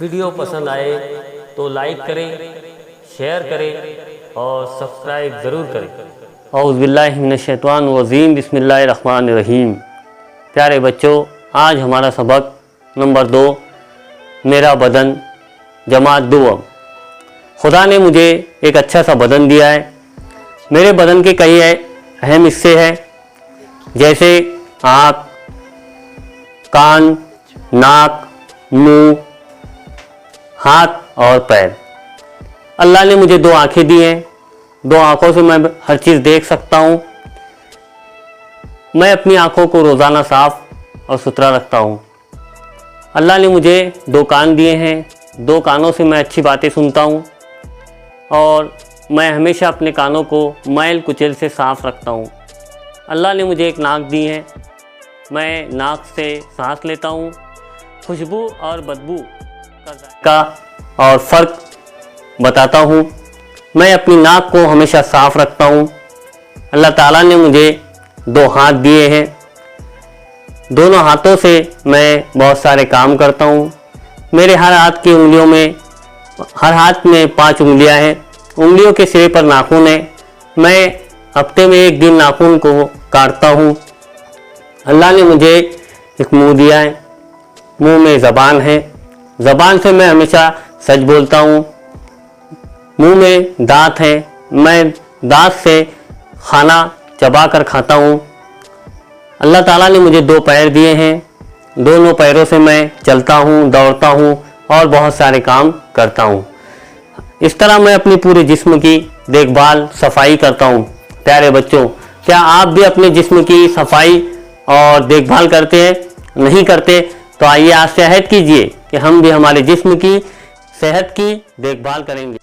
Video पसंद आए तो लाइक करें, शेयर करें और सब्सक्राइब ज़रूर करें। औज़ु बिल्लाहि मिनश्शैतानिर रजीम, बिस्मिल्लाहिर रहमानिर रहीम। प्यारे बच्चों, आज हमारा सबक नंबर 2, मेरा बदन, जमात दुआम। खुदा ने मुझे एक अच्छा सा बदन दिया है। मेरे बदन के कई अहम हिस्से हैं, जैसे आँख, कान, नाक, मुंह, हाथ और पैर। अल्लाह ने मुझे 2 आँखें दी हैं। 2 आँखों से मैं हर चीज़ देख सकता हूँ। मैं अपनी आँखों को रोज़ाना साफ और सुथरा रखता हूँ। अल्लाह ने मुझे 2 कान दिए हैं। 2 कानों से मैं अच्छी बातें सुनता हूँ और मैं हमेशा अपने कानों को मैल कुचैल से साफ रखता हूँ। अल्लाह ने मुझे एक नाक दी है। मैं नाक से सांस लेता हूँ। खुशबू और बदबू का और फ़र्क बताता हूँ। मैं अपनी नाक को हमेशा साफ रखता हूँ। अल्लाह ताला ने मुझे 2 हाथ दिए हैं। दोनों हाथों से मैं बहुत सारे काम करता हूँ। मेरे हर हाथ की उंगलियों में, हर हाथ में 5 उंगलियां हैं। उंगलियों के सिरे पर नाखून है। मैं हफ्ते में 1 दिन नाखून को काटता हूँ। अल्लाह ने मुझे एक मुंह दिया है। मुंह में ज़बान है। ज़बान से मैं हमेशा सच बोलता हूँ। मुंह में दांत है। मैं दांत से खाना चबा कर खाता हूँ। अल्लाह ताला ने मुझे 2 पैर दिए हैं। दोनों पैरों से मैं चलता हूँ, दौड़ता हूँ और बहुत सारे काम करता हूँ। इस तरह मैं अपने पूरे जिस्म की देखभाल, सफाई करता हूँ। प्यारे बच्चों, क्या आप भी अपने जिस्म की सफाई और देखभाल करते हैं? नहीं करते तो आइए आज से अहद कीजिए कि हम भी हमारे जिस्म की सेहत की देखभाल करेंगे।